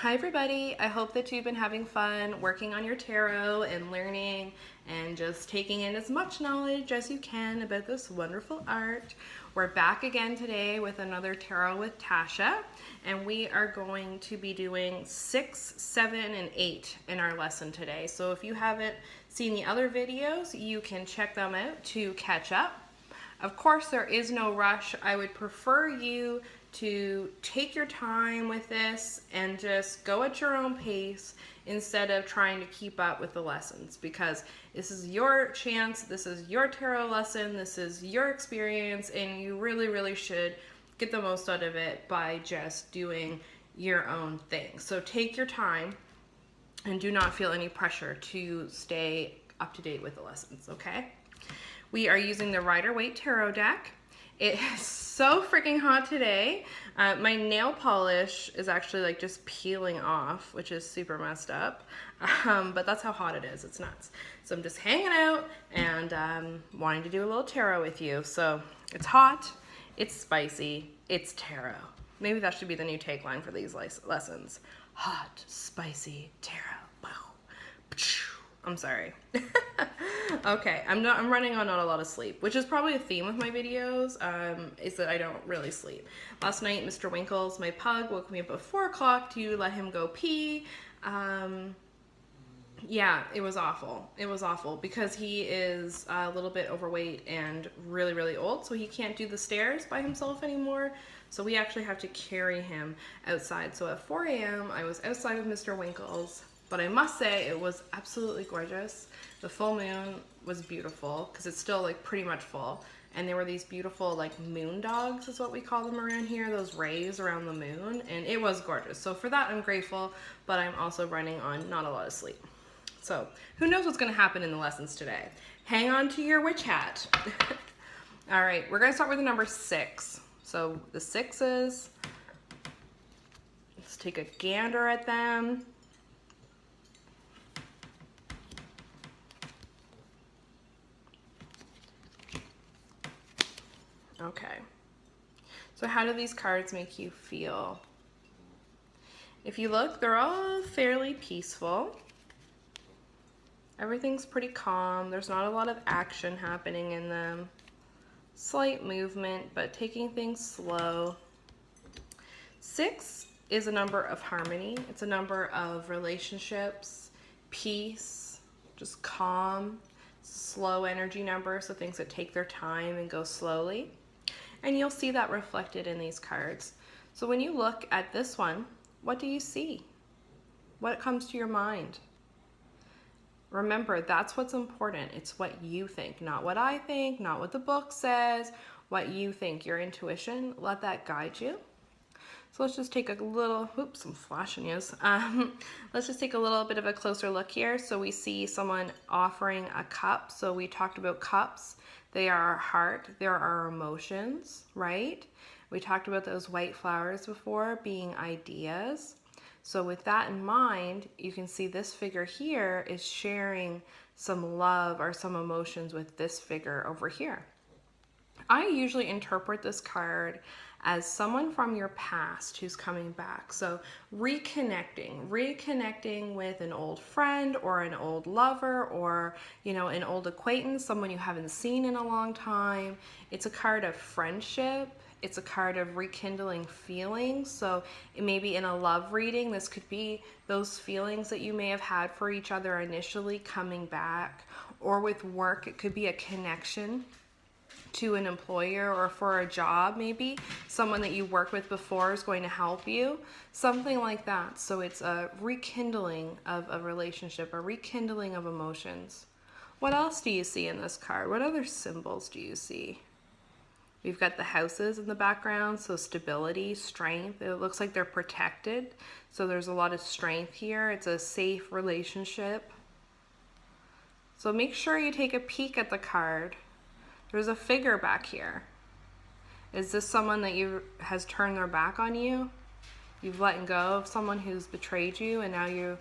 Hi everybody, I hope that you've been having fun working on your tarot and learning and just taking in as much knowledge as you can about this wonderful art. We're back again today with another tarot with Tasha, and we are going to be doing 6, 7, and 8 in our lesson today. So if you haven't seen the other videos, you can check them out to catch up. Of course, there is no rush. I would prefer you to take your time with this and just go at your own pace instead of trying to keep up with the lessons, because this is your chance, this is your tarot lesson, this is your experience, and you really should get the most out of it by just doing your own thing. So take your time and do not feel any pressure to stay up to date with the lessons, okay? We are using the Rider-Waite Tarot deck. It is so freaking hot today. My nail polish is actually like just peeling off, which is super messed up. But that's how hot it is. It's nuts. So I'm just hanging out and wanting to do a little tarot with you. So it's hot, it's spicy, it's tarot. Maybe that should be the new tagline for these lessons. Hot, spicy, tarot. Wow. I'm sorry. Okay, I'm running on not a lot of sleep, which is probably a theme with my videos, is that I don't really sleep. Last night, Mr. Winkles, my pug, woke me up at 4 o'clock to let him go pee. Yeah, it was awful. It was awful because he is a little bit overweight and really old, so he can't do the stairs by himself anymore. So we actually have to carry him outside. So at 4 a.m., I was outside with Mr. Winkles. But I must say it was absolutely gorgeous. The full moon was beautiful because it's still like pretty much full. And there were these beautiful like moon dogs is what we call them around here, those rays around the moon. And it was gorgeous. So for that, I'm grateful, but I'm also running on not a lot of sleep. So who knows what's gonna happen in the lessons today. Hang on to your witch hat. All right, we're gonna start with the number 6. So the 6's, let's take a gander at them. Okay, so how do these cards make you feel? If you look, they're all fairly peaceful. Everything's pretty calm. There's not a lot of action happening in them. Slight movement, but taking things slow. 6 is a number of harmony. It's a number of relationships, peace, just calm, slow energy number, so things that take their time and go slowly. And you'll see that reflected in these cards. So when you look at this one, what do you see? What comes to your mind? Remember, that's what's important. It's what you think, not what I think, not what the book says, what you think, your intuition. Let that guide you. So let's just take a little, oops, I'm flashing you. Let's just take a little bit of a closer look here. So we see someone offering a cup. So we talked about cups. They are our heart. They're our emotions, right? We talked about those white flowers before being ideas. So with that in mind, you can see this figure here is sharing some love or some emotions with this figure over here. I usually interpret this card as someone from your past who's coming back. So reconnecting with an old friend or an old lover or, you know, an old acquaintance, someone you haven't seen in a long time. It's a card of friendship. It's a card of rekindling feelings. So it may be in a love reading, this could be those feelings that you may have had for each other initially coming back. Or with work, it could be a connection to an employer or for a job maybe. Someone that you worked with before is going to help you. Something like that. So it's a rekindling of a relationship, a rekindling of emotions. What else do you see in this card? What other symbols do you see? We've got the houses in the background, so stability, strength. It looks like they're protected, so there's a lot of strength here. It's a safe relationship. So make sure you take a peek at the card. There's a figure back here. Is this someone that has turned their back on you? You've let go of someone who's betrayed you, and now you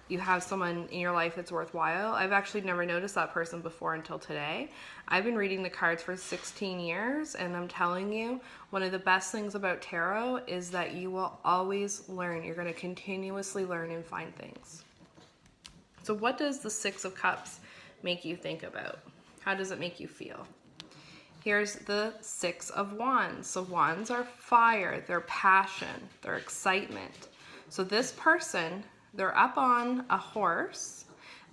you have someone in your life that's worthwhile. I've actually never noticed that person before until today. I've been reading the cards for 16 years, and I'm telling you, one of the best things about tarot is that you will always learn. You're going to continuously learn and find things. So what does the Six of Cups make you think about? How does it make you feel? Here's the Six of Wands. So wands are fire, they're passion, they're excitement. So this person, they're up on a horse.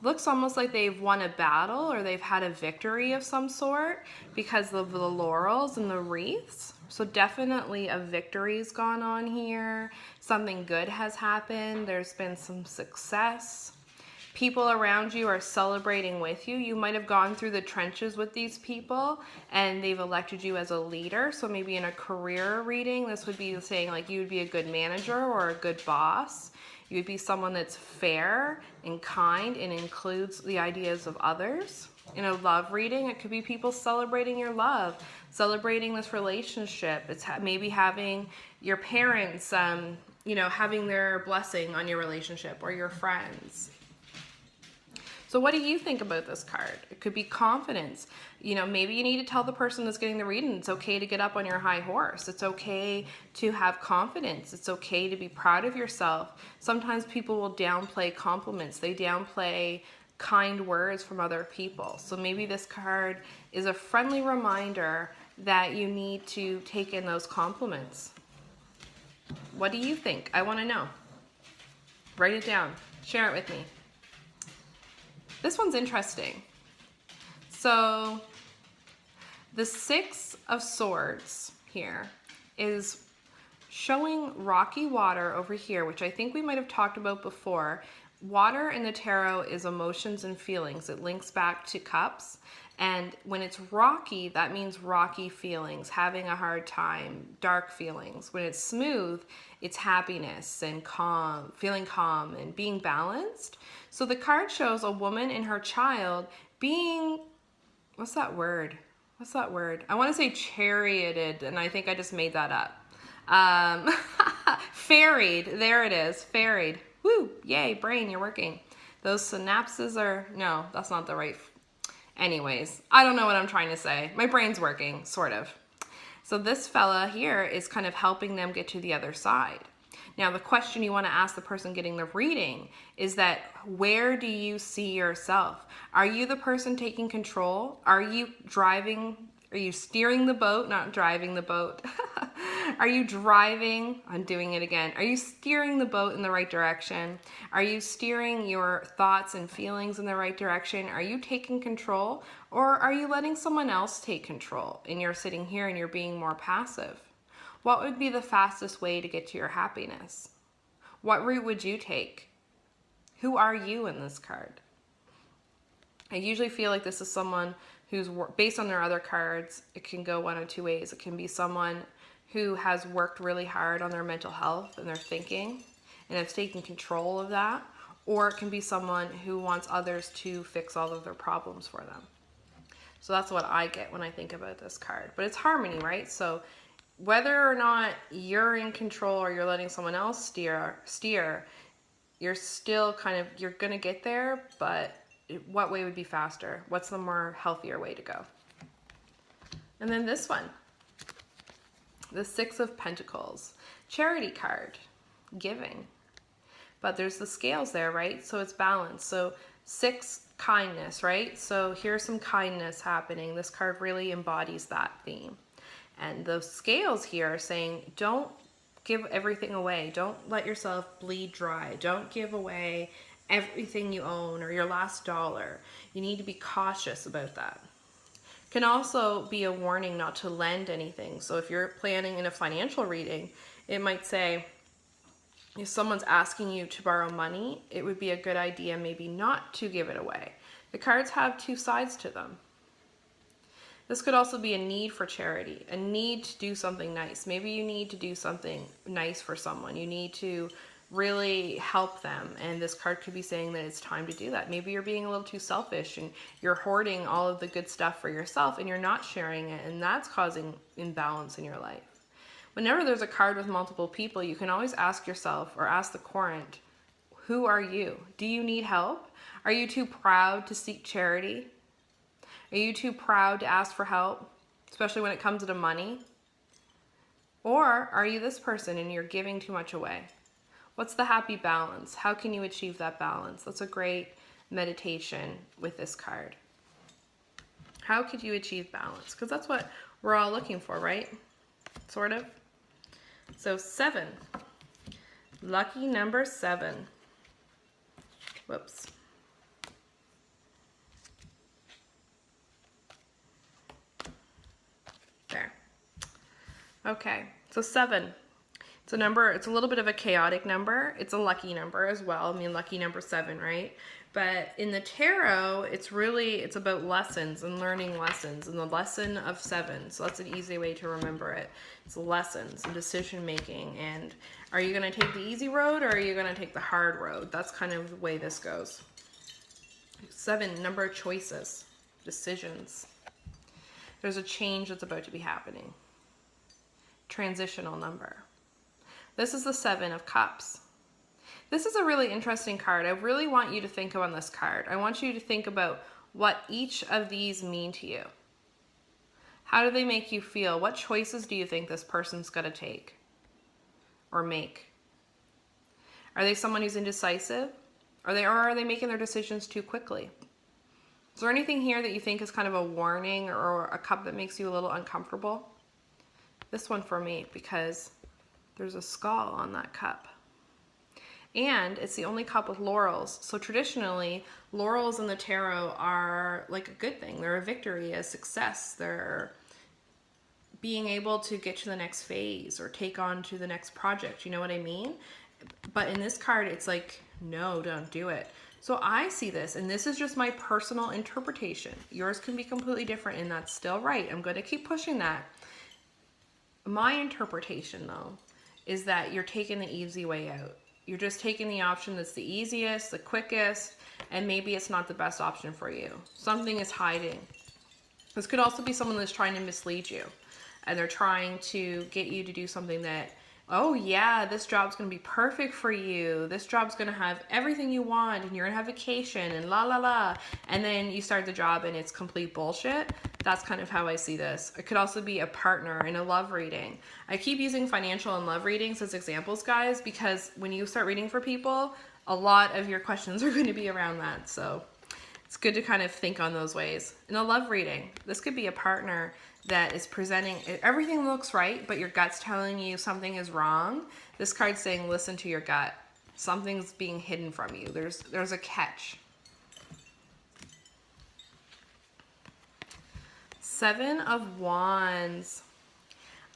Looks almost like they've won a battle or they've had a victory of some sort because of the laurels and the wreaths. So definitely a victory's gone on here. Something good has happened. There's been some success. People around you are celebrating with you. You might have gone through the trenches with these people and they've elected you as a leader. So maybe in a career reading, this would be saying like you would be a good manager or a good boss. You would be someone that's fair and kind and includes the ideas of others. In a love reading, it could be people celebrating your love, celebrating this relationship. It's maybe having your parents, having their blessing on your relationship or your friends. So what do you think about this card? It could be confidence. Maybe you need to tell the person that's getting the reading it's okay to get up on your high horse. It's okay to have confidence. It's okay to be proud of yourself. Sometimes people will downplay compliments. They downplay kind words from other people. So maybe this card is a friendly reminder that you need to take in those compliments. What do you think? I want to know. Write it down. Share it with me. This one's interesting. So the Six of Swords here is showing rocky water over here, which I think we might have talked about before. Water in the tarot is emotions and feelings. It links back to cups. And when it's rocky, that means rocky feelings, having a hard time, dark feelings. When it's smooth, it's happiness and calm, feeling calm and being balanced. So the card shows a woman and her child being, what's that word? I want to say charioted, and I think I just made that up. Ferried, there it is, ferried. Woo, yay, brain, you're working. Those synapses are, no, that's not the right. Anyways, I don't know what I'm trying to say. My brain's working, sort of. So this fella here is kind of helping them get to the other side. Now, the question you want to ask the person getting the reading is that, where do you see yourself? Are you the person taking control? Are you driving? Are you steering the boat, not driving the boat? Are you driving? I'm doing it again. Are you steering the boat in the right direction? Are you steering your thoughts and feelings in the right direction? Are you taking control? Or are you letting someone else take control and you're sitting here and you're being more passive? What would be the fastest way to get to your happiness? What route would you take? Who are you in this card? I usually feel like this is someone who's, based on their other cards, it can go one of two ways. It can be someone who has worked really hard on their mental health and their thinking and has taken control of that, or it can be someone who wants others to fix all of their problems for them. So that's what I get when I think about this card. But it's harmony, right? So whether or not you're in control or you're letting someone else steer, you're still you're going to get there, but what way would be faster? What's the more healthier way to go? And then this one, the Six of Pentacles, charity card, giving. But there's the scales there, right? So it's balanced. So 6, kindness, right? So here's some kindness happening. This card really embodies that theme. And the scales here are saying, don't give everything away. Don't let yourself bleed dry. Don't give away everything you own or your last dollar. You need to be cautious about that. Can also be a warning not to lend anything. So if you're planning in a financial reading, it might say, if someone's asking you to borrow money, it would be a good idea maybe not to give it away. The cards have two sides to them. This could also be a need for charity, a need to do something nice. Maybe you need to do something nice for someone. You need to really help them, and this card could be saying that it's time to do that. Maybe you're being a little too selfish and you're hoarding all of the good stuff for yourself and you're not sharing it, and that's causing imbalance in your life. Whenever there's a card with multiple people, you can always ask yourself or ask the current, Who are you? Do you need help? Are you too proud to seek charity? Are you too proud to ask for help, especially when it comes to money? Or are you this person and you're giving too much away? What's the happy balance? How can you achieve that balance? That's a great meditation with this card. How could you achieve balance? Because that's what we're all looking for, right? Sort of. So 7. Lucky number 7. Whoops. There. Okay, so 7. It's a number, it's a little bit of a chaotic number. It's a lucky number as well. I mean, lucky number 7, right? But in the tarot, it's about lessons and learning lessons, and the lesson of 7. So that's an easy way to remember it. It's lessons and decision making. And are you going to take the easy road or are you going to take the hard road? That's kind of the way this goes. 7, number of choices, decisions. There's a change that's about to be happening. Transitional number. This is the 7 of Cups. This is a really interesting card. I really want you to think on this card. I want you to think about what each of these mean to you. How do they make you feel? What choices do you think this person's going to take or make? Are they someone who's indecisive? Or are they making their decisions too quickly? Is there anything here that you think is kind of a warning or a cup that makes you a little uncomfortable? This one for me, because there's a skull on that cup. And it's the only cup with laurels. So traditionally, laurels in the tarot are like a good thing. They're a victory, a success. They're being able to get to the next phase or take on to the next project. You know what I mean? But in this card, it's like, no, don't do it. So I see this, and this is just my personal interpretation. Yours can be completely different, and that's still right. I'm going to keep pushing that. My interpretation, though, is that you're taking the easy way out. You're just taking the option that's the easiest, the quickest, and maybe it's not the best option for you. Something is hiding. This could also be someone that's trying to mislead you, and they're trying to get you to do something that, oh yeah, this job's going to be perfect for you. This job's going to have everything you want, and you're going to have vacation and la la la. And then you start the job and it's complete bullshit. That's kind of how I see this. It could also be a partner in a love reading. I keep using financial and love readings as examples, guys, because when you start reading for people, a lot of your questions are going to be around that. So it's good to kind of think on those ways. In a love reading, this could be a partner that is presenting, everything looks right, but your gut's telling you something is wrong. This card's saying, listen to your gut. Something's being hidden from you. There's a catch. 7 of Wands.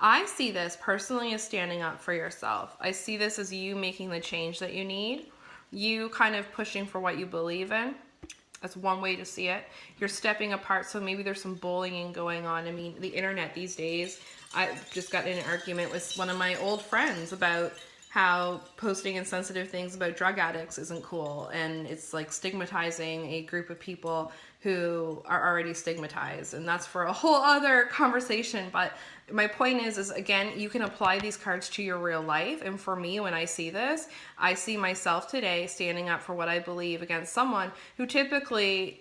I see this personally as standing up for yourself. I see this as you making the change that you need. You kind of pushing for what you believe in. That's one way to see it. You're stepping apart, so maybe there's some bullying going on. I mean, the internet these days, I just got in an argument with one of my old friends about how posting insensitive things about drug addicts isn't cool, and it's like stigmatizing a group of people who are already stigmatized, and that's for a whole other conversation. But my point is again, you can apply these cards to your real life. And for me, when I see this, I see myself today standing up for what I believe against someone who typically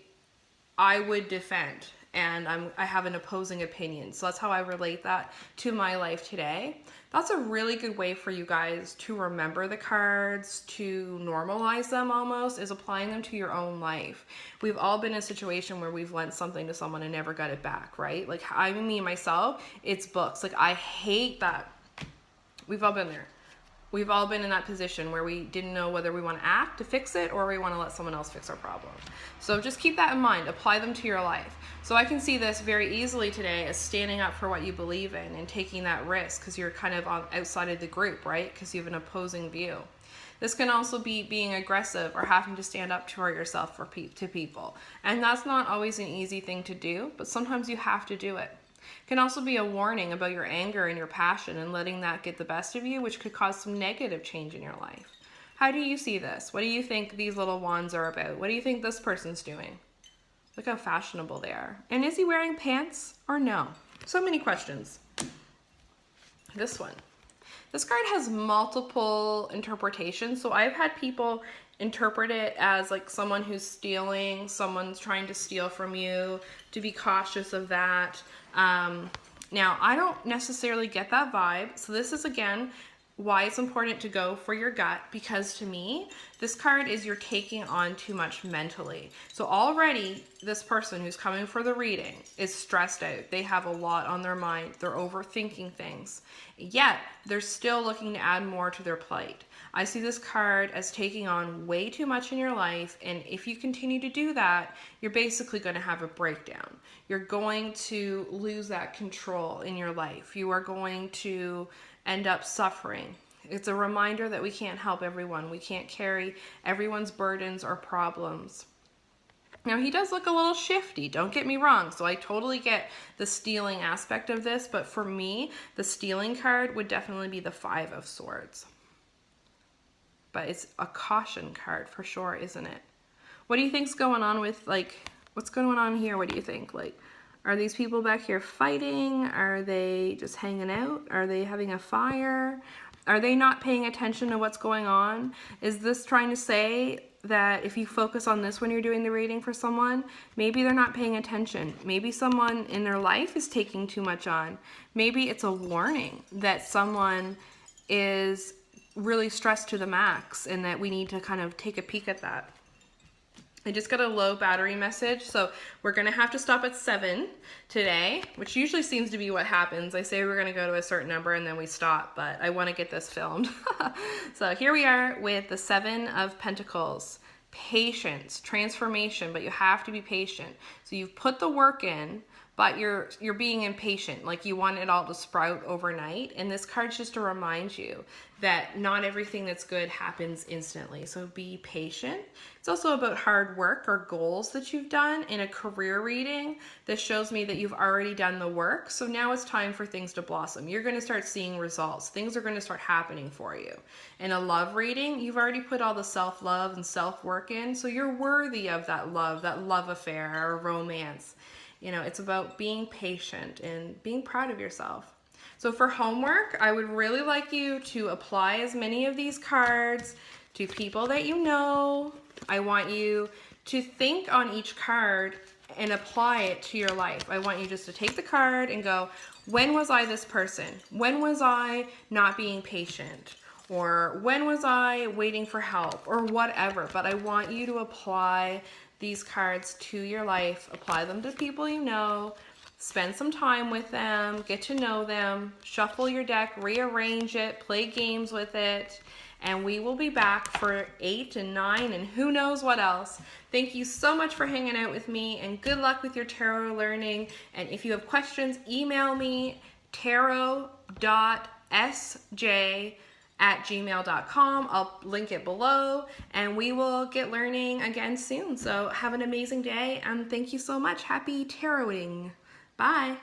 I would defend, and I have an opposing opinion. So that's how I relate that to my life today. That's a really good way for you guys to remember the cards, to normalize them almost, is applying them to your own life. We've all been in a situation where we've lent something to someone and never got it back, right? Like me, myself, it's books. Like I hate that. We've all been there. We've all been in that position where we didn't know whether we want to act to fix it or we want to let someone else fix our problem. So just keep that in mind. Apply them to your life. So I can see this very easily today as standing up for what you believe in and taking that risk because you're kind of outside of the group, right? Because you have an opposing view. This can also be being aggressive or having to stand up for yourself to people. And that's not always an easy thing to do, but sometimes you have to do it. Can also be a warning about your anger and your passion and letting that get the best of you, which could cause some negative change in your life. How do you see this? What do you think these little wands are about? What do you think this person's doing? Look how fashionable they are. And is he wearing pants or no? So many questions. This one. This card has multiple interpretations. So I've had people interpret it as like someone who's stealing, someone's trying to steal from you, to be cautious of that. Now, I don't necessarily get that vibe. So this is, again, why it's important to go for your gut, because to me, this card is you're taking on too much mentally. So already this person who's coming for the reading is stressed out. They have a lot on their mind. They're overthinking things. Yet they're still looking to add more to their plate. I see this card as taking on way too much in your life, and if you continue to do that, you're basically going to have a breakdown. You're going to lose that control in your life. You are going to end up suffering. It's a reminder that we can't help everyone. We can't carry everyone's burdens or problems. Now, he does look a little shifty, don't get me wrong, so I totally get the stealing aspect of this, but for me, the stealing card would definitely be the 5 of Swords. But it's a caution card for sure, isn't it? What do you think's going on with, like, what's going on here? What do you think? Like, are these people back here fighting? Are they just hanging out? Are they having a fire? Are they not paying attention to what's going on? Is this trying to say that if you focus on this when you're doing the reading for someone, maybe they're not paying attention. Maybe someone in their life is taking too much on. Maybe it's a warning that someone is really stressed to the max and that we need to kind of take a peek at that. I just got a low battery message, so we're going to have to stop at 7 today, which usually seems to be what happens. I say we're going to go to a certain number and then we stop, but I want to get this filmed. So here we are with the 7 of Pentacles. Patience, transformation, but you have to be patient. So you've put the work in, but you're being impatient, like you want it all to sprout overnight. And this card's just to remind you that not everything that's good happens instantly. So be patient. It's also about hard work or goals that you've done. In a career reading, this shows me that you've already done the work. So now it's time for things to blossom. You're going to start seeing results. Things are going to start happening for you. In a love reading, you've already put all the self-love and self-work in. So you're worthy of that love affair or romance. You know, it's about being patient and being proud of yourself. So for homework, I would really like you to apply as many of these cards to people that you know. I want you to think on each card and apply it to your life. I want you just to take the card and go, when was I this person? When was I not being patient? Or when was I waiting for help? Or whatever. But I want you to apply these cards to your life, apply them to people you know, spend some time with them, get to know them, shuffle your deck, rearrange it, play games with it, and we will be back for 8 and 9 and who knows what else. Thank you so much for hanging out with me, and good luck with your tarot learning. And if you have questions, email me tarot.sj@gmail.com. I'll link it below, and we will get learning again soon. So have an amazing day, and thank you so much. Happy tarotting. Bye.